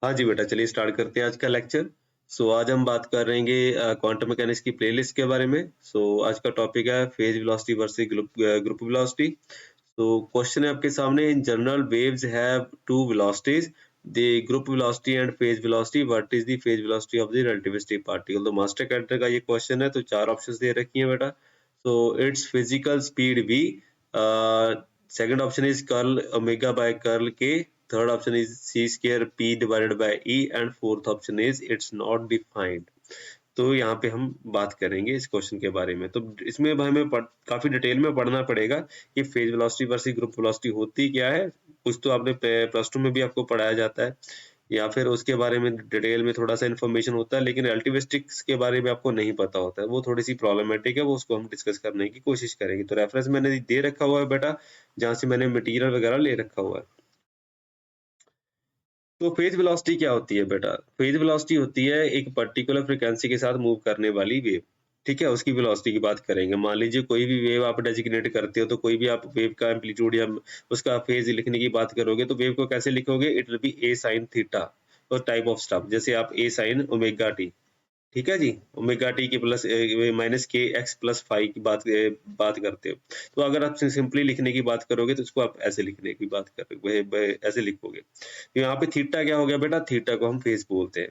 हाँ जी बेटा, चलिए स्टार्ट करते हैं आज का लेक्चर। आज हम बात करेंगे क्वांटम मैकेनिक्स की प्लेलिस्ट के बारे में। आज का टॉपिक है phase velocity versus group velocity. Question है आपके सामने, in general waves have two velocities, the group velocity and phase velocity, what is the phase velocity of the relativistic particle. तो मास्टर कैरेक्टर का ये क्वेश्चन है, तो चार ऑप्शंस दे रखी हैं बेटा। It's physical speed v, second option is curl omega by curl k, third option is c square p divided by e, and fourth option is it's not defined। तो यहाँ पे हम बात करेंगे इस क्वेश्चन के बारे में। तो इसमें हमें काफी डिटेल में पढ़ना पड़ेगा कि phase velocity versus group velocity होती क्या है। कुछ तो आपने प्लस टू में भी आपको पढ़ाया जाता है, या फिर उसके बारे में डिटेल में थोड़ा सा इन्फॉर्मेशन होता है, लेकिन रिलेटिविस्टिक्स के बारे में आपको नहीं पता होता है, वो थोड़ी सी प्रॉब्लमेटिक है, वो उसको हम डिस्कस करने की कोशिश करेंगे। तो रेफरेंस मैंने दे रखा हुआ है बेटा, जहाँ से मैंने मटेरियल वगैरह ले रखा हुआ है। तो फेज वेलोसिटी क्या होती है बेटा? फेज वेलोसिटी होती है एक पर्टिकुलर फ्रीक्वेंसी के साथ मूव करने वाली वेव। ठीक है, उसकी वेलोसिटी की बात करेंगे। मान लीजिए कोई भी वेव आप डेजिग्नेट करते हो, तो कोई भी आप वेव का एम्पलीट्यूड या उसका फेज लिखने की बात करोगे, तो वेव को कैसे लिखोगे? It will B A sine theta और टाइप ऑफ स्टफ, जैसे आप ए साइन ओमेगा टी। ठीक है जी, ओमेगा टी की plus minus k x plus five की बात करते हो। तो अगर आप सिंपली लिखने की बात करोगे, तो इसको आप ऐसे लिखने की बात कर ऐसे लिखोगे। तो यहाँ पे थीटा क्या हो गया बेटा? थीटा को हम फेज बोलते हैं।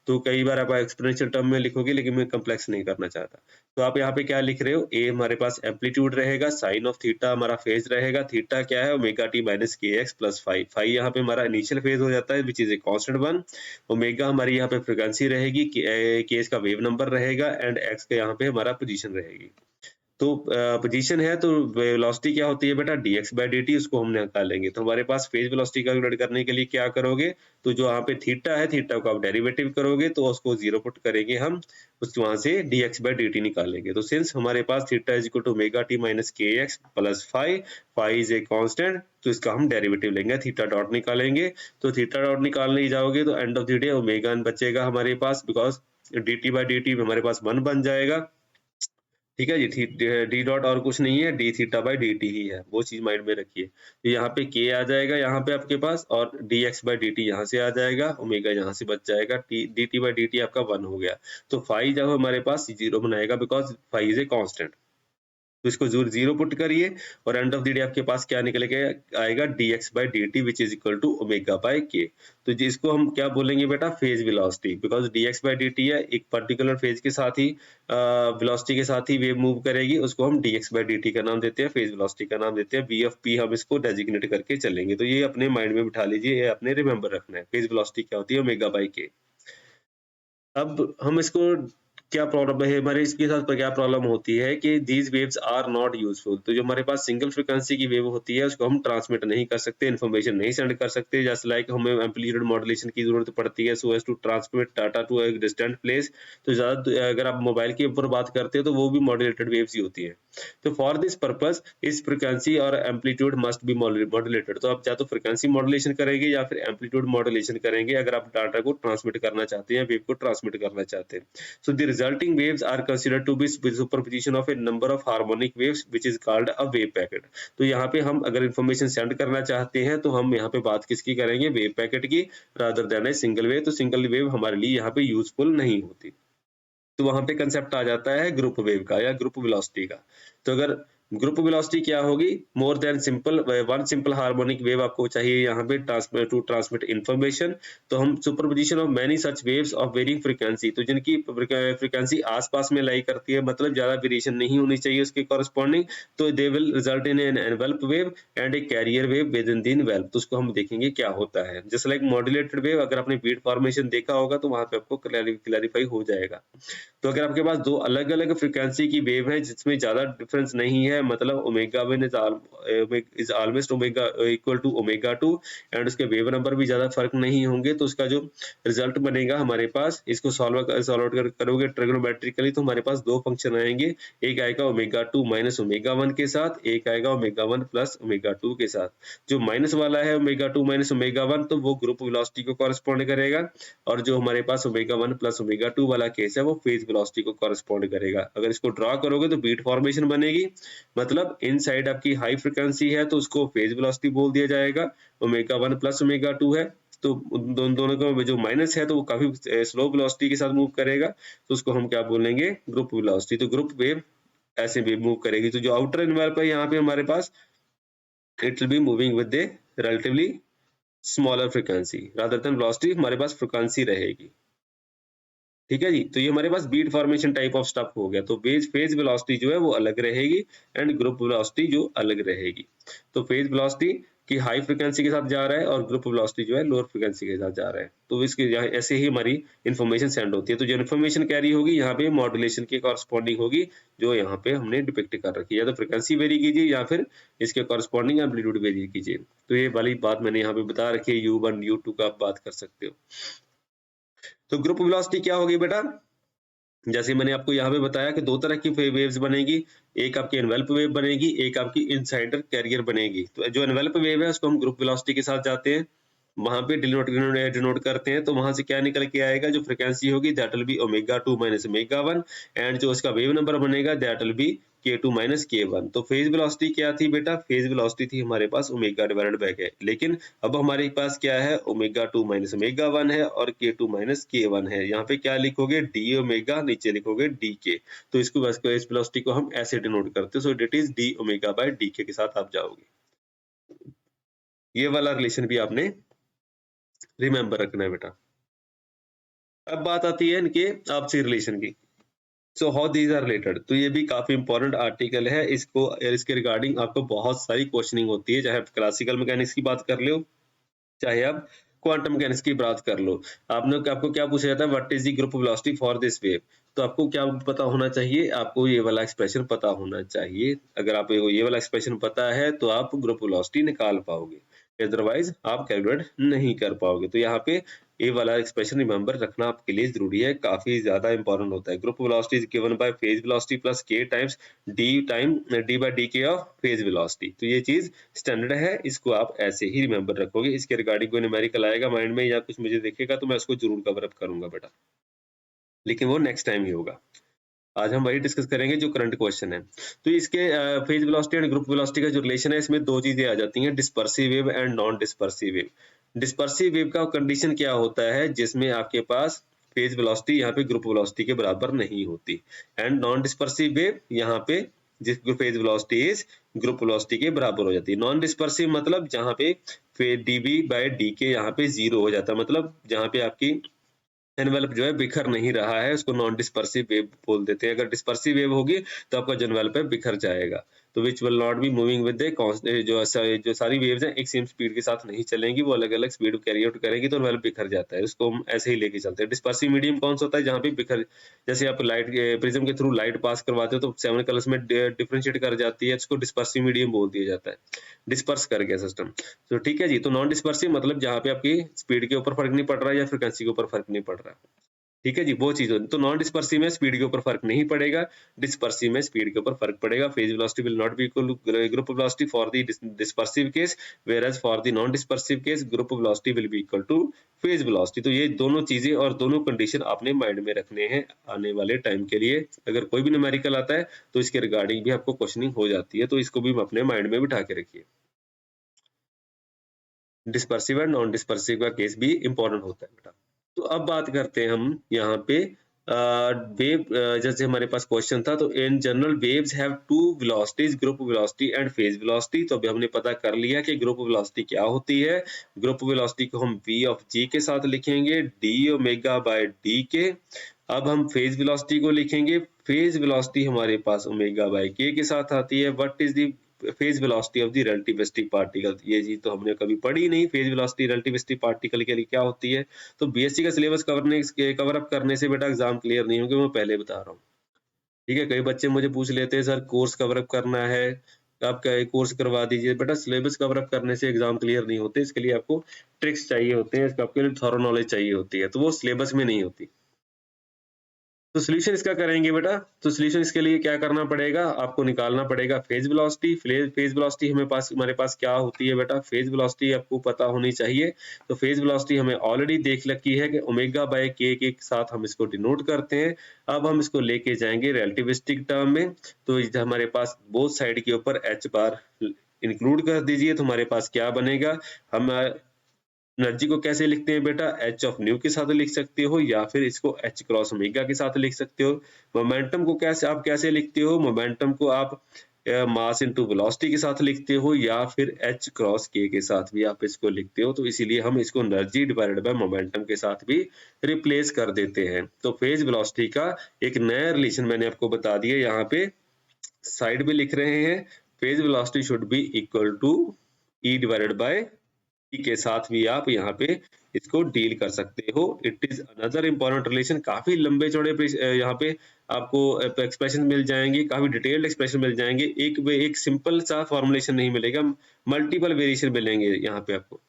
तो कई बार आप एक्सपोनेंशियल टर्म में लिखोगे, लेकिन मैं कम्प्लेक्स नहीं करना चाहता। तो आप यहाँ पे क्या लिख रहे हो? ए हमारे पास एम्पलीट्यूड रहेगा, साइन ऑफ थीटा हमारा फेज रहेगा, थीटा क्या है? Omega t minus k x plus five. Five यहाँ पे हमारा इनिशियल फेज हो जाता है, which is a constant one. Omega हमारी यहाँ पे फ्रीक्वेंसी रहेगी, के इसका वेव नंबर रहेगा, एंड एक्स का यहाँ पे हमारा पोजीशन रहेगी। तो पोजीशन है, तो वेलोसिटी क्या होती है बेटा? dx बाय dt, उसको हम निकालेंगे। तो हमारे पास फेज वेलोसिटी कैलकुलेट करने के लिए क्या करोगे? तो जो यहाँ पे थीटा है, थीटा को आप डेरिवेटिव करोगे, तो उसको जीरो पुट करेंगे हम, उस वहां से dx बाय dt निकालेंगे। तो सिंस हमारे पास theta is equal to omega t minus k x plus five, five is a constant, तो इसका हम डेरिवेटिव लेंगे, थीटा डॉट निकालेंगे। तो थीटा डॉट निकालने ही जाओगे, तो end of the day omega बचेगा हमारे पास, बिकॉज dt बाय dt हमारे पास 1 बन जाएगा। ठीक है जी, डी डॉट और कुछ नहीं है, d theta by d t ही है, वो चीज माइंड में रखिए। तो यहाँ पे के आ जाएगा यहाँ पे आपके पास, और D x by d T यहाँ से आ जाएगा, ओमेगा यहाँ से बच जाएगा, D T by d T आपका 1 हो गया। तो फाइव जब हमारे पास जीरो बनाएगा, because five is a constant. तो इसको जीरो पुट करिए, और एंड ऑफ द डे आपके पास क्या निकल के आएगा? dx by d t which is equal to omega by k. तो जिसको हम क्या बोलेंगे बेटा? Phase velocity, because dx by d t है, एक पर्टिकुलर फेज के साथ ही वेलोसिटी के साथ ही वेव मूव करेगी, उसको हम dx बाई डी टी का नाम देते हैं, फेज वेलोसिटी का नाम देते हैं। v ऑफ p हम इसको डेजिग्नेट करके चलेंगे। तो ये अपने माइंड में बिठा लीजिए, ये अपने रिमेंबर रखना है। फेज वेलोसिटी क्या होती है? ओमेगा बाई के। अब हम इसको क्या प्रॉब्लम है हमारे इसके साथ, क्या प्रॉब्लम होती है कि these waves are not useful. तो जो हमारे पास सिंगल फ्रीक्वेंसी की वेव होती है, उसको हम ट्रांसमिट नहीं कर सकते, इन्फॉर्मेशन नहीं सेंड कर सकते। जैसे लाइक हमें एम्पलीट्यूड मॉड्यूलेशन की जरूरत पड़ती है, so as to transmit data to a distant place. तो ज्यादा अगर आप मोबाइल के ऊपर बात करते हो, तो वो भी मॉड्यूलेटेड वेव्स ही होती है। तो फॉर दिस पर्पस इस फ्रीक्वेंसी और एम्पलीट्यूड मस्ट बी मॉड्यूलेटेड। तो आप चाहे तो फ्रीक्वेंसी मॉड्यूलेशन करेंगे या फिर एम्पलीट्यूड मॉड्यूलेशन करेंगे, अगर आप डाटा को ट्रांसमिट करना चाहते हैं, वेव को ट्रांसमिट करना चाहते हैं। So the resulting waves are considered to be superposition of a number of harmonic waves, which is called a wave packet। तो यहाँ पे हम अगर इंफॉर्मेशन सेंड करना चाहते हैं, तो हम यहाँ पे बात किसकी करेंगे? वेव पैकेट की, rather than a single wave. तो सिंगल वेव हमारे लिए यहाँ पे यूजफुल नहीं होती। तो वहां पे कंसेप्ट आ जाता है ग्रुप वेव का या ग्रुप वेलोसिटी का। तो अगर ग्रुप वेलोसिटी क्या होगी? More than simple one simple harmonic wave आपको चाहिए यहाँ पे टू ट्रांसमिट इंफॉर्मेशन। तो हम superposition of many such waves of varying frequency, तो जिनकी फ्रीक्वेंसी आसपास में लाई करती है, मतलब ज्यादा वेरिएशन नहीं होनी चाहिए उसके कॉरस्पॉन्डिंग, तो they will result in an envelope wave and a carrier wave within the envelope. तो उसको हम देखेंगे क्या होता है। जस्ट लाइक मॉड्यूलेटेड वेव, अगर आपने बीट फॉर्मेशन देखा होगा, तो वहां पे आपको क्लैरिफाई हो जाएगा। तो अगर आपके पास दो अलग अलग फ्रीक्वेंसी की वेव है, जिसमें ज्यादा डिफरेंस नहीं है, मतलब omega one is almost omega equal to omega two, and उसके वेव नंबर भी ज्यादा फर्क नहीं होंगे, तो उसका जो रिजल्ट बनेगा हमारे पास, इसको सॉल्व करोगे ट्रिग्नोमेट्रिकली, तो हमारे पास दो फंक्शन आएंगे। एक आएगा omega two minus omega one के साथ, एक आएगा omega one plus omega two के साथ। जो माइनस वाला है omega two minus omega one, तो वो ग्रुप वेलोसिटी को कॉरेस्पॉन्ड करेगा, और जो हमारे पास omega one plus omega two वाला केस है, वो फेज वेलोसिटी को कॉरेस्पॉन्ड करेगा। अगर इसको ड्रॉ करोगे, तो बीट फॉर्मेशन बनेगी, मतलब इन साइड आपकी हाई फ्रीक्वेंसी है, तो उसको फेज वेलोसिटी बोल दिया जाएगा, omega one plus omega two है, तो दोनों का जो माइनस है तो वो काफी स्लो वेलोसिटी के साथ मूव करेगा, तो उसको हम क्या बोलेंगे, ग्रुप वेलोसिटी। तो ग्रुप वेव ऐसे भी मूव करेगी। तो जो आउटर एनवेलप है यहाँ पे हमारे पास, it will be moving with a relatively smaller frequency rather than velocity, हमारे पास फ्रीक्वेंसी रहेगी। ठीक है जी, तो ये हमारे पास beat formation type of stuff हो गया। तो फेज वेलोसिटी जो है वो अलग रहेगी एंड ग्रुप वेलोसिटी जो अलग रहेगी। तो फेज वेलोसिटी की हाई फ्रीक्वेंसी के साथ जा रहा है और ग्रुप वेलोसिटी जो है लोअर फ्रीक्वेंसी के साथ जा रहा है। तो इसके ऐसे ही हमारी इन्फॉर्मेशन सेंड होती है। तो जो इन्फॉर्मेशन कैरी होगी यहाँ पे मॉड्यूलेशन के कॉरस्पॉन्डिंग होगी, जो यहाँ पे हमने डिपिक्ट कर रखी है। या तो फ्रीक्वेंसी वेरी कीजिए या फिर इसके कॉरस्पॉन्डिंग एम्पलीट्यूड वेरी कीजिए। तो ये वाली बात मैंने यहाँ पे बता रखी है, U1 U2 का आप बात कर सकते हो। तो ग्रुप वेलोसिटी क्या होगी बेटा, जैसे मैंने आपको यहाँ पे बताया कि दो तरह की वेव्स बनेगी, एक आपकी एनवेल्प वेव बनेगी, एक आपकी इनसाइडर कैरियर बनेगी। तो जो एनवेल्प वेव है उसको हम ग्रुप वेलोसिटी के साथ जाते हैं, वहां पे डिनोट करते हैं। तो वहां से क्या निकल के आएगा, जो फ्रीक्वेंसी होगी that will be omega 2 minus omega 1 and जो उसका वेव नंबर बनेगा that will be k2 minus k1। तो फेज वेलोसिटी क्या थी बेटा, फेज वेलोसिटी थी हमारे पास ओमेगा डिवाइडेड बाय k, लेकिन अब हमारे पास क्या है, ओमेगा 2 माइनस ओमेगा 1 है और k2 माइनस k1 है। यहाँ पे क्या लिखोगे, d ओमेगा, नीचे लिखोगे dk। तो इसको बस इस वेलोसिटी को हम ऐसे डिनोट करते हैं। So it is d omega by dk के साथ आप जाओगे। ये वाला रिलेशन भी आपने रिमेंबर रखना है बेटा। अब बात आती है इनके आपसी रिलेशन की। So how these are related, तो ये भी काफी इंपॉर्टेंट आर्टिकल है। इसके रिगार्डिंग आपको बहुत सारी क्वेश्चनिंग होती है, चाहे आप क्लासिकल मैकेनिक्स की बात कर लो, चाहे आप क्वांटम मैकेनिक्स की बात कर लो। आपको क्या पूछा जाता है, what is the group velocity for this wave. तो आपको क्या पता होना चाहिए, आपको ये वाला एक्सप्रेशन पता होना चाहिए। अगर आपको ये वाला एक्सप्रेशन पता है तो आप ग्रुप वेलोसिटी निकाल पाओगे, अदरवाइज आप कैलकुलेट नहीं कर पाओगे। तो यहाँ पे ये वाला एक्सप्रेशन रिमेंबर रखना आपके लिए जरूरी है, काफी ज्यादा इंपॉर्टेंट होता है। Group velocity is given by phase velocity plus k times d by dk of phase velocity. तो ये चीज स्टैंडर्ड है, इसको आप ऐसे ही रिमेंबर रखोगे। इसके रिगार्डिंग कोई न्यूमेरिकल आएगा माइंड में या कुछ मुझे दिखेगा तो मैं उसको जरूर कवर अप करूंगा बेटा, लेकिन वो नेक्स्ट टाइम ही होगा। आज हम वही डिस्कस करेंगे जो करंट क्वेश्चन है। तो इसके phase velocity and group velocity का जो रिलेशन है, इसमें दो चीजें आ जाती हैं, dispersive wave and non dispersive wave. Dispersive wave का कंडीशन क्या होता है, जिसमें आपके पास फेज वेलोसिटी यहाँ पे ग्रुप वेलोसिटी के बराबर नहीं होती, एंड नॉन डिस्पर्सिव वेव यहाँ पे जिस phase velocity is group velocity के बराबर हो जाती है। नॉन डिस्पर्सिव मतलब जहाँ पे डीवी बाय डी के यहाँ पे जीरो हो जाता है, मतलब जहाँ पे आपकी एनवेलप जो है बिखर नहीं रहा है, उसको नॉन डिस्पर्सिव वेव बोल देते हैं। अगर डिस्पर्सिव वेव होगी तो आपका जो एनवेलप है बिखर जाएगा। तो which will not B moving with जो सारी वेव्स हैं एक सेम स्पीड के साथ नहीं चलेंगी, वो अलग अलग स्पीड कैरी आउट करेंगी, तो एनवेलप बिखर जाता है। उसको हम ऐसे ही लेके चलते हैं। डिस्पर्सिव मीडियम कौन सा होता है, जहाँ पे बिखर, जैसे आप लाइट प्रिज्म के थ्रू लाइट पास करवाते हो तो 7 कलर्स में डिफ्रेंशिएट कर जाती है, इसको डिस्पर्सिव मीडियम बोल दिया जाता है, डिस्पर्स कर गया सिस्टम। तो ठीक है जी। तो नॉन डिस्पर्सिव मतलब जहाँ पे आपकी स्पीड के ऊपर फर्क नहीं पड़ रहा है या फ्रिक्वेंसी के ऊपर फर्क नहीं पड़ रहा है। ठीक है जी, वो चीज होती। तो नॉन डिस्पर्सिव में स्पीड के ऊपर फर्क नहीं पड़ेगा, डिस्पर्सिव में स्पीड के ऊपर फर्क पड़ेगा। Phase velocity will not be equal to group velocity for the dispersive case, whereas for the non dispersive case group velocity will be equal to phase velocity. तो ये दोनों चीजें और दोनों कंडीशन आपने माइंड में रखने हैं आने वाले टाइम के लिए। अगर कोई भी न्यूमेरिकल आता है तो इसके रिगार्डिंग भी आपको क्वेश्चनिंग हो जाती है, तो इसको भी अपने माइंड में बिठा के रखिए। डिस्पर्सिव एंड नॉन डिस्पर्सिव का केस भी इंपॉर्टेंट होता है बेटा। तो अब बात करते हैं हम यहाँ पे वेव, जैसे हमारे पास क्वेश्चन था, तो in general waves have two velocities, group velocity and phase velocity. तो अभी हमने पता कर लिया कि ग्रुप वेलोसिटी क्या होती है। ग्रुप वेलोसिटी को हम v ऑफ g के साथ लिखेंगे, d omega by d k. अब हम फेज वेलोसिटी को लिखेंगे, फेज वेलोसिटी हमारे पास ओमेगा बाय k के साथ आती है। What is the phase velocity of the relativistic particle, ये चीज तो हमने कभी पढ़ी नहीं, फेज वेलोसिटी रिलेटिविस्टिक पार्टिकल के लिए क्या होती है। तो बीएससी का सिलेबस कवर अप करने से बेटा एग्जाम क्लियर नहीं होंगे, मैं पहले बता रहा हूँ। ठीक है, कई बच्चे मुझे पूछ लेते हैं सर कोर्स कवर अप करना है, आप क्या कोर्स करवा दीजिए। बेटा सिलेबस कवर अप करने से एग्जाम क्लियर नहीं होते, इसके लिए आपको ट्रिक्स चाहिए होते हैं, इसका आपके लिए थॉरो नॉलेज चाहिए होती है, तो वो सिलेबस में नहीं होती। तो सोल्यूशन इसका करेंगे बेटा, तो सोल्यूशन इसके लिए क्या करना पड़ेगा, आपको निकालना पड़ेगा फेज वेलोसिटी। फेज वेलोसिटी हमारे पास क्या होती है बेटा, फेज वेलोसिटी आपको पता होनी चाहिए। तो फेज वेलोसिटी हमें ऑलरेडी देख रखी है कि ओमेगा बाय के साथ हम इसको डिनोट करते हैं। अब हम इसको लेके जाएंगे रिलेटिविस्टिक टर्म में, तो हमारे पास बोथ साइड के ऊपर h बार इंक्लूड कर दीजिए, तो हमारे पास क्या बनेगा, हम एनर्जी को कैसे लिखते हैं बेटा, एच ऑफ न्यू के साथ लिख सकते हो या फिर इसको एच क्रॉस ओमेगा के साथ लिख सकते हो। मोमेंटम को कैसे लिखते हो, मोमेंटम को आप मास इनटू वेलोसिटी के साथ लिखते हो या फिर एच क्रॉस के साथ भी आप इसको लिखते हो। तो इसीलिए हम इसको एनर्जी डिवाइडेड बाय मोमेंटम के साथ भी रिप्लेस कर देते हैं। तो फेज वेलोसिटी का एक नया रिलेशन मैंने आपको बता दिया, यहाँ पे साइड में लिख रहे हैं, phase velocity should be equal to E divided by k साथ भी आप यहाँ पे इसको डील कर सकते हो। It is another important relation. काफी लंबे चौड़े यहाँ पे आपको एक्सप्रेशन मिल जाएंगे, काफी डिटेल्ड एक्सप्रेशन मिल जाएंगे, एक सिंपल सा फॉर्मुलेशन नहीं मिलेगा, मल्टीपल वेरिएशन मिलेंगे यहाँ पे आपको।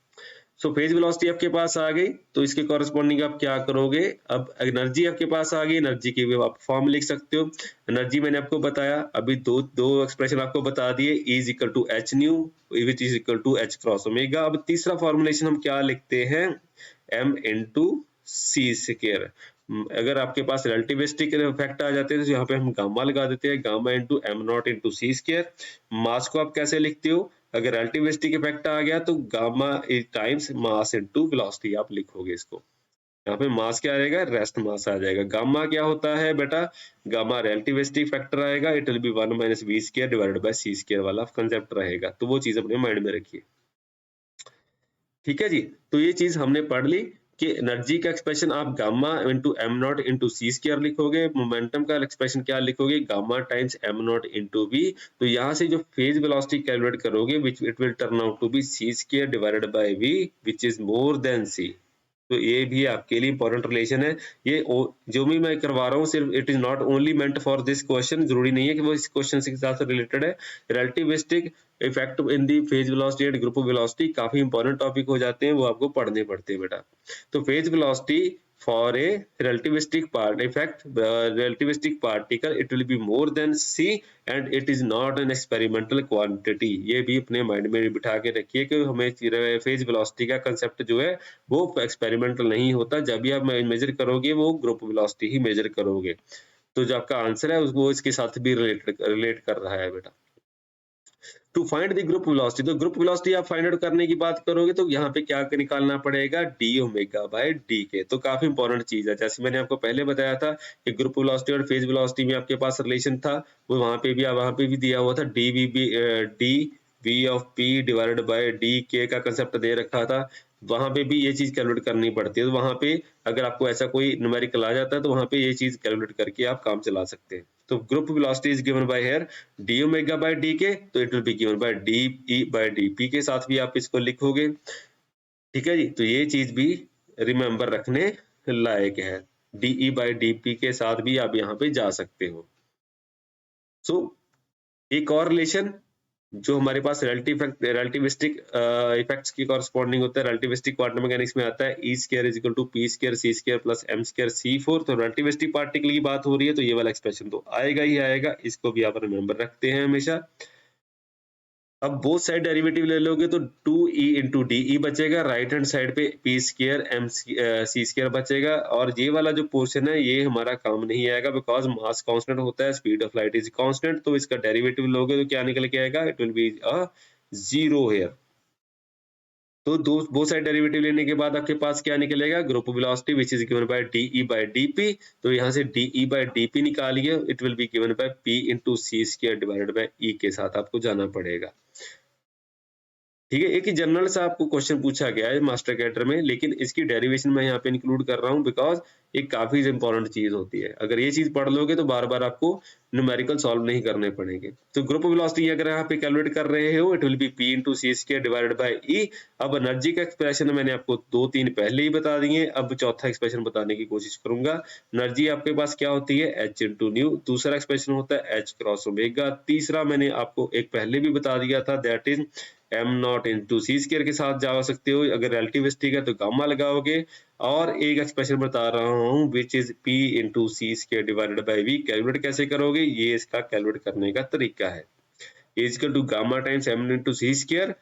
सो फेज वेलोसिटी आपके पास आ गई, तो इसके कॉरेस्पॉन्डिंग आप क्या करोगे, अब एनर्जी आपके पास आ गई, एनर्जी की भी आप फॉर्म लिख सकते हो। एनर्जी मैंने आपको बताया, अभी दो एक्सप्रेशन आपको बता दिए, E is equal to h nu which is equal to h cross omega. अब तीसरा फॉर्मुलेशन हम क्या लिखते हैं, m इंटू सी स्क्वायर। अगर आपके पास रिलेटिविस्टिक इफेक्ट आ जाते हैं तो यहाँ पे हम गामा लगा देते हैं, gamma into m not into c square. Mass को आप कैसे लिखते हो, अगर रिलेटिविस्टिक इफेक्ट आ गया तो gamma times mass into velocity आप लिखोगे इसको। यहाँ पे मास क्या आएगा, रेस्ट मास आ जाएगा। गामा क्या होता है बेटा, गामा रिलेटिविस्टिक फैक्टर आएगा, it will be 1 minus v square divided by c square वाला कंसेप्ट रहेगा। तो वो चीज अपने माइंड में रखिए, ठीक है जी। तो ये चीज हमने पढ़ ली कि एनर्जी का एक्सप्रेशन आप gamma into m not into c square लिखोगे, मोमेंटम का एक्सप्रेशन क्या लिखोगे, gamma times m not into v. तो यहाँ से जो फेज वेलोसिटी कैलकुलेट करोगे which it will turn out to be c square divided by v which is more than c. तो ये भी आपके लिए इंपॉर्टेंट रिलेशन है। ये जो भी मैं करवा रहा हूँ सिर्फ it is not only meant for this question, जरूरी नहीं है कि वो इस क्वेश्चन के साथ रिलेटेड है। Relativistic effect in the phase velocity and group velocity काफी इंपॉर्टेंट टॉपिक हो जाते हैं, वो आपको पढ़ने पड़ते हैं बेटा। तो phase velocity for a relativistic relativistic particle it will be more than c and it is not an experimental quantity। ये भी अपने माइंड में बिठा के रखिए कि हमें फेज वेलोसिटी का कंसेप्ट जो है वो एक्सपेरिमेंटल नहीं होता, जब भी आप मेजर करोगे वो ग्रुप वेलोसिटी ही मेजर करोगे। तो जो आपका आंसर है वो इसके साथ भी रिलेट कर रहा है बेटा। To find the group velocity, तो ग्रुप वेलोसिटी आप फाइंड आउट करने की बात करोगे तो यहाँ पे क्या निकालना पड़ेगा, डी ओमेगा बाय डी के। तो काफी इंपॉर्टेंट चीज है, जैसे मैंने आपको पहले बताया था कि ग्रुप वेलोसिटी और फेज वेलोसिटी में आपके पास रिलेशन था, वो वहां पे भी दिया हुआ था, d v of p divided by d k का कंसेप्ट दे रखा था। वहां पे भी ये चीज कैलकुलेट करनी पड़ती है, तो वहां पे अगर आपको ऐसा कोई न्यूमेरिकल आ जाता है तो वहां पे ये चीज कैलकुलेट करके आप काम चला सकते हैं। तो group velocity is given bye here D omega by d के, तो it will be given by D E bye d P के साथ भी आप इसको लिखोगे, ठीक है जी। तो ये चीज भी रिमेंबर रखने लायक है, D E bye d P के साथ भी आप यहाँ पे जा सकते हो। सो एक और रिलेशन जो हमारे पास रिलेटिविस्टिक इफेक्ट्स की कॉरेस्पॉन्डिंग होता है, रिलेटिविस्टिक क्वांटम मैकेनिक्स में आता है E square is equal to p square c square plus m square c four. तो रिलेटिविस्टिक पार्टिकल की बात हो रही है तो ये वाला एक्सप्रेशन तो आएगा ही आएगा, इसको भी आप रिमेंबर रखते हैं हमेशा। अब बोथ साइड डेरिवेटिव ले लोगे तो 2e इंटू डी बचेगा, राइट हैंड साइड पे p square m c square बचेगा, और ये वाला जो पोर्शन है ये हमारा काम नहीं आएगा बिकॉज मास कांस्टेंट होता है, speed of light is constant. तो इसका डेरिवेटिव लोगे तो क्या निकल के आएगा, it will be a zero here. तो दो बोथ साइड डेरिवेटिव लेने के बाद आपके पास क्या निकलेगा, group velocity which is given by d by d p. तो यहाँ से डी बाय डी पी निकालिए, it will be given by p into c square divided by E के साथ आपको जाना पड़ेगा, ठीक है। एक ही जनरल सा आपको क्वेश्चन पूछा गया है मास्टर कैडर में, लेकिन इसकी डेरिवेशन मैं यहाँ पे इंक्लूड कर रहा हूँ बिकॉज एक काफी इंपॉर्टेंट चीज होती है। अगर ये चीज पढ़ लोगे तो बार बार आपको न्यूमेरिकल सॉल्व नहीं करने पड़ेंगे। तो ग्रुप वेलोसिटी अगर यहाँ पे कैलकुलेट कर रहे हो, it will be p into c square divided by E. अब एनर्जी का एक्सप्रेशन मैंने आपको 2-3 पहले ही बता दिए, अब चौथा एक्सप्रेशन बताने की कोशिश करूंगा। एनर्जी आपके पास क्या होती है, एच इंटू न्यू। दूसरा एक्सप्रेशन होता है एच क्रॉस ओमेगा। तीसरा मैंने आपको एक पहले भी बता दिया था, that is m not into c square के साथ जा सकते हो, अगर रिलेटिविस्टिक है तो गामा लगाओगे। और एक एक्सप्रेशन बता रहा हूँ which is p into c square divided by v. Calculate कैसे करोगे, ये इसका कैलकुलेट करने का तरीका है, equal to gamma times m into c square,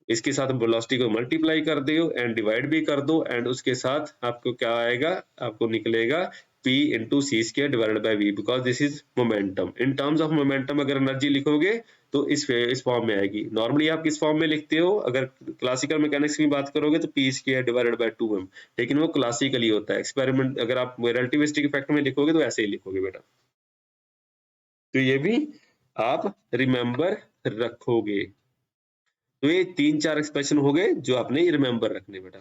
इसके साथ वेलोसिटी को मल्टीप्लाई कर दो एंड डिवाइड भी कर दो, एंड उसके साथ आपको क्या आएगा, आपको निकलेगा P into c square divided by v because this is momentum. In terms of momentum अगर एनर्जी लिखोगे तो इस फॉर्म में आएगी। नॉर्मली आप किस फॉर्म में लिखते हो? अगर क्लासिकल मैकेनिक्स की बात करोगे तो p square divided bye 2m, लेकिन वो क्लासिकली होता है। एक्सपेरिमेंट अगर आप रिलेटिविस्टिक इफेक्ट में लिखोगे तो ऐसे ही लिखोगे बेटा। तो ये भी आप रिमेंबर रखोगे। तो ये 3-4 एक्सप्रेशन हो गए जो आपने रिमेंबर रखने बेटा।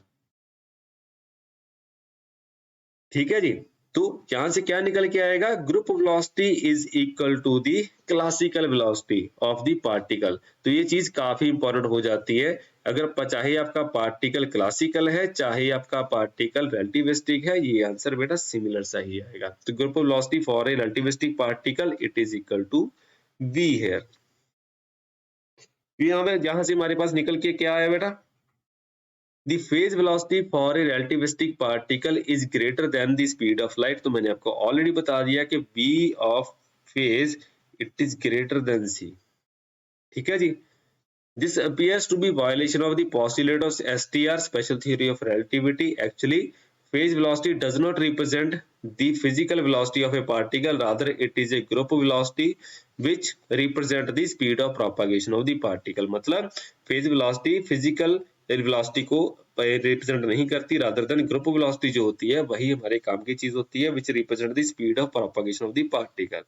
ठीक है जी। तो यहां से क्या निकल के आएगा? Group velocity is equal to the classical velocity of the particle. तो ये चीज काफी इंपॉर्टेंट हो जाती है। अगर चाहे आपका पार्टिकल क्लासिकल है, चाहे आपका पार्टिकल रिलेटिविस्टिक है, ये आंसर बेटा सिमिलर सा ही आएगा। तो group velocity for a relativistic particle it is equal to v here. यहां से हमारे पास निकल के क्या आया बेटा? The phase velocity for a relativistic particle is greater than the speed of light। तो मैंने आपको ऑलरेडी बता दिया कि v of phase it is greater than c। ठीक है जी। This appears to be violation of the postulate of STR, special theory of relativity। Actually, phase velocity does not represent the physical velocity of a particle, rather it is a group velocity which represent the speed of propagation of the particle। मतलब phase velocity physical velocity को represent नहीं करती, rather than group velocity जो होती है वही हमारे काम की चीज होती है, which represent the speed of propagation of the particle.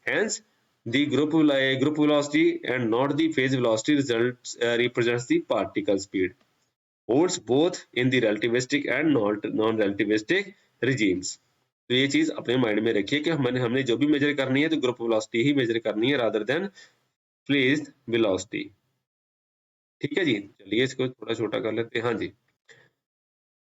Hence the group velocity and not the phase velocity results represents the particle speed, holds both in the relativistic and non relativistic regimes. तो ये चीज अपने mind में रखिए कि हमने जो भी मेजर करनी है तो ग्रुप वेलोसिटी ही मेजर करनी है, रादर देन फेज वेलोसिटी। ठीक है जी। चलिए इसको थोड़ा छोटा कर लेते हैं। हाँ जी।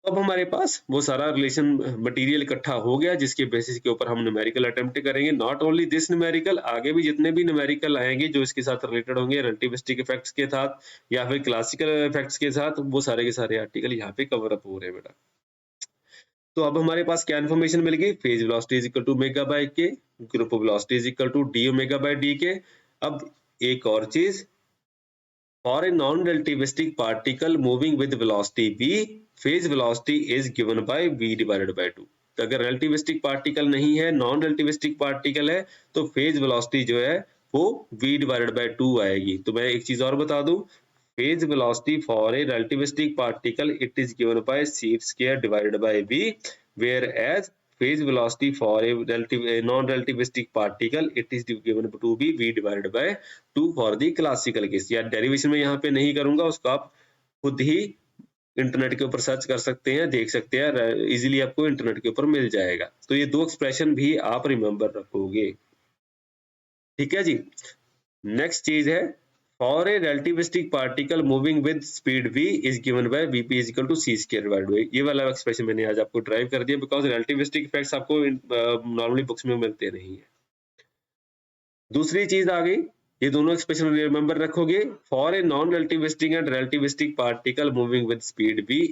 अब हमारे पास वो सारा रिलेशन मटेरियल इकट्ठा हो गया जिसके बेसिस के ऊपर हम न्यूमेरिकल अटेम्प्ट करेंगे। नॉट ओनली दिस न्यूमेरिकल, आगे भी जितने भी न्यूमेरिकल आएंगे जो इसके साथ रिलेटेड होंगे रिलेटिविस्टिक इफेक्ट्स के साथ या फिर क्लासिकल इफेक्ट्स के साथ, वो सारे के सारे आर्टिकल यहाँ पे कवर अप हो रहे हैं बेटा। तो अब हमारे पास क्या इन्फॉर्मेशन मिल गई? Phase velocity is equal to omega by k, group velocity is equal to d omega by d k. अब एक और चीज, for a non-relativistic particle moving with velocity v, phase velocity is given by v divided by 2। तो अगर relativistic particle नहीं है, non-relativistic particle है, तो phase velocity जो है वो v divided by 2 आएगी। तो मैं एक चीज और बता दूं, phase velocity for a relativistic particle it is given by c square divided by v, whereas phase velocity for a non-relativistic particle it is given to be v divided by 2 for the classical case। या derivation में यहाँ पे नहीं करूंगा, उसको आप खुद ही internet के ऊपर सर्च कर सकते हैं, देख सकते हैं, इजीली आपको इंटरनेट के ऊपर मिल जाएगा। तो ये दो एक्सप्रेशन भी आप रिमेंबर रखोगे। ठीक है जी। नेक्स्ट चीज है, for a relativistic particle moving with speed v is given by vp is equal to c square divided by। ये वाला एक्सप्रेशन मैंने आज आपको ड्राइव कर दिया बिकॉज relativistic इफेक्ट्स आपको नॉर्मली बुक्स में मिलते नहीं है। दूसरी चीज आ गई, ये दोनों एक्सप्रेशन रिमेंबर रखोगे। For a non relativistic and relativistic particle moving with speed v,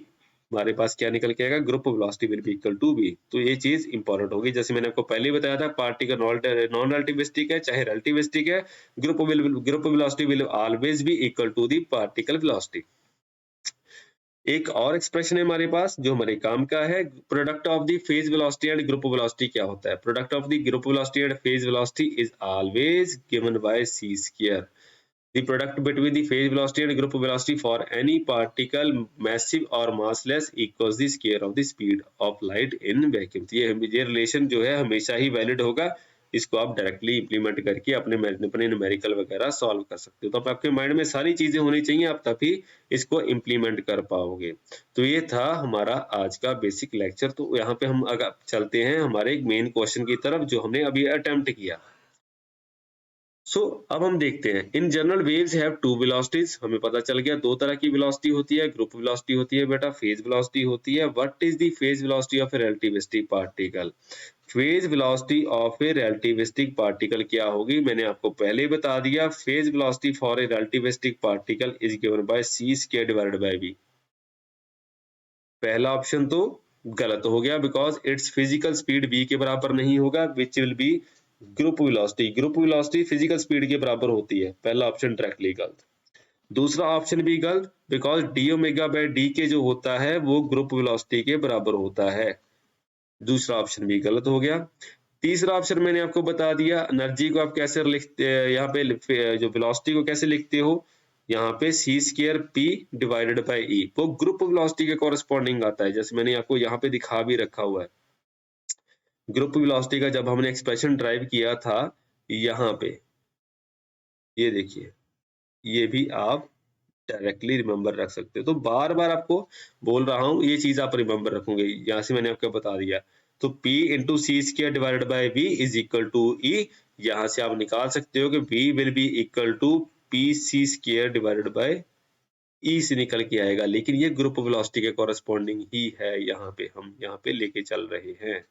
हमारे पास क्या निकल के आएगा? Group velocity will be equal to v। तो ये चीज इंपॉर्टेंट होगी। जैसे मैंने आपको पहले ही बताया था, पार्टिकल नॉन रिलेटिविस्टिक है चाहे रिलेटिविस्टिक है, group velocity will always be equal to the particle velocity. एक और एक्सप्रेशन है हमारे पास जो हमारे काम का है, product of the phase velocity and group velocity क्या होता है? Product of the group velocity and phase velocity is always given by c square. The product between the phase velocity and group velocity for any particle massive or massless equals the square of the speed of light in vacuum। तो ये relation जो है हमेशा ही valid होगा। इसको आप directly implement करके अपने न्यूमेरिकल वगैरह सॉल्व कर सकते हो। तो आपके माइंड में सारी चीजें होनी चाहिए, आप तभी इसको इंप्लीमेंट कर पाओगे। तो ये था हमारा आज का बेसिक लेक्चर। तो यहाँ पे हम अगर चलते हैं हमारे मेन क्वेश्चन की तरफ जो हमने अभी अटेम्प्ट किया। अब हम देखते हैं, in general waves have two velocities. हमें पता चल गया दो तरह की वेलोसिटी होती है, ग्रुप वेलोसिटी होती है बेटा, फेज वेलोसिटी होती है। What is the phase velocity of A relativistic particle? Phase velocity of A relativistic particle क्या होगी? मैंने आपको पहले ही बता दिया, phase velocity for a relativistic particle is given bye c square divided bye v। पहला ऑप्शन तो गलत हो गया because it's physical speed v के बराबर नहीं होगा, which will be group velocity. Group velocity physical speed के बराबर होती है। पहला ऑप्शन डायरेक्टली गलत। दूसरा ऑप्शन भी गलत because D omega by d के जो होता है वो ग्रुप वेलोसिटी के बराबर होता है। दूसरा ऑप्शन भी गलत हो गया। तीसरा ऑप्शन मैंने आपको बता दिया, एनर्जी को आप कैसे लिखते, यहाँ पे जो वेलोसिटी को कैसे लिखते हो, यहाँ पे c² p divided by e, वो ग्रुप वेलोसिटी के कॉरेस्पॉन्डिंग आता है, जैसे मैंने आपको यहाँ पे दिखा भी रखा हुआ है। ग्रुप वेलोसिटी का जब हमने एक्सप्रेशन ड्राइव किया था, यहाँ पे ये देखिए, ये भी आप डायरेक्टली रिमेंबर रख सकते हो। तो बार बार आपको बोल रहा हूँ, ये चीज आप रिमेंबर रखोगे, यहाँ से मैंने आपको बता दिया। तो P into c² divided by v is equal to E, यहाँ से आप निकाल सकते हो कि v will be equal to pc² divided by E से निकल के आएगा, लेकिन ये ग्रुप वेलोसिटी के कॉरेस्पॉन्डिंग ही है, यहाँ पे हम यहाँ पे लेके चल रहे हैं।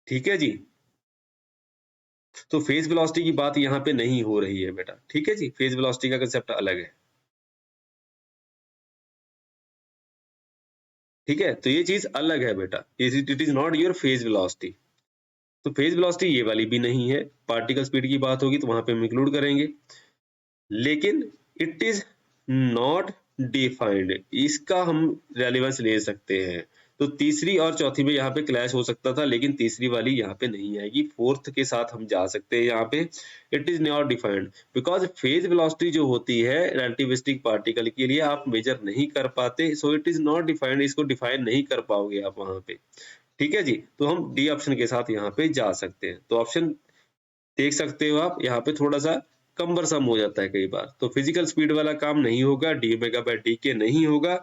ठीक है जी, तो फेज वेलोसिटी की बात यहाँ पे नहीं हो रही है बेटा। ठीक है जी, फेज वेलोसिटी का कंसेप्ट अलग है। ठीक है, तो ये चीज अलग है बेटा, it is not your phase velocity. तो फेज वेलोसिटी ये वाली भी नहीं है। पार्टिकल स्पीड की बात होगी तो वहां पे हम इंक्लूड करेंगे, लेकिन इट इज नॉट डिफाइंड, इसका हम रेलेवेंस ले सकते हैं। तो तीसरी और चौथी में यहाँ पे क्लैश हो सकता था, लेकिन तीसरी वाली यहाँ पे नहीं आएगी, फोर्थ के साथ हम जा सकते हैं। यहाँ पे it is not defined because phase velocity जो होती है रिलेटिविस्टिक पार्टिकल के लिए आप मेजर नहीं कर पाते, so it is not defined, इसको डिफाइन नहीं कर पाओगे आप वहां पे। ठीक है जी, तो हम डी ऑप्शन के साथ यहाँ पे जा सकते हैं। तो ऑप्शन देख सकते हो आप, यहाँ पे थोड़ा सा कम्बरसम हो जाता है कई बार, तो फिजिकल स्पीड वाला काम नहीं होगा, डी ओमेगा बाई डी के नहीं होगा,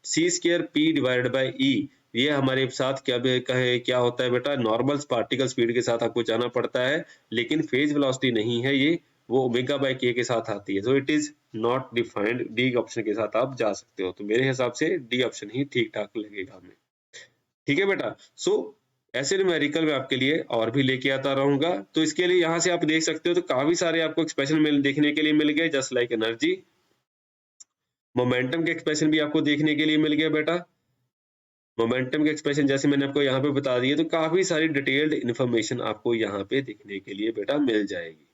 c² p divided by e, ये हमारे साथ क्या कहे क्या होता है बेटा, नॉर्मल पार्टिकल स्पीड के साथ आपको जाना पड़ता है, लेकिन फेज वेलोसिटी नहीं है ये, वो ओमेगा बाई के साथ आती है। So it is not defined, D option के साथ आप जा सकते हो। तो मेरे हिसाब से डी ऑप्शन ही ठीक ठाक लगेगा हमें। ठीक है बेटा, सो ऐसे न्यूमेरिकल में आपके लिए और भी लेके आता रहूंगा। तो इसके लिए यहाँ से आप देख सकते हो, तो काफी सारे आपको एक्सप्रेशन देखने के लिए मिल गए, जस्ट लाइक एनर्जी। मोमेंटम के एक्सप्रेशन भी आपको देखने के लिए मिल गया बेटा। मोमेंटम के एक्सप्रेशन जैसे मैंने आपको यहाँ पे बता दिए, तो काफी सारी डिटेल्ड इन्फॉर्मेशन आपको यहाँ पे देखने के लिए बेटा मिल जाएगी।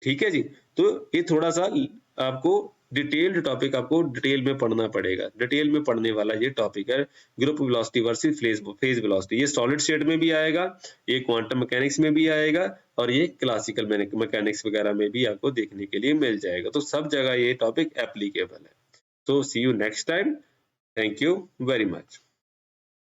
ठीक है जी, तो ये थोड़ा सा आपको डिटेल्ड टॉपिक आपको डिटेल में पढ़ना पड़ेगा, डिटेल में पढ़ने वाला ये टॉपिक है, group velocity versus phase velocity. ये सॉलिड स्टेट में भी आएगा, ये क्वांटम मैकेनिक्स में भी आएगा, और ये क्लासिकल मैकेनिक्स वगैरह में भी आपको देखने के लिए मिल जाएगा। तो सब जगह ये टॉपिक एप्लीकेबल है। तो see you next time, thank you very much.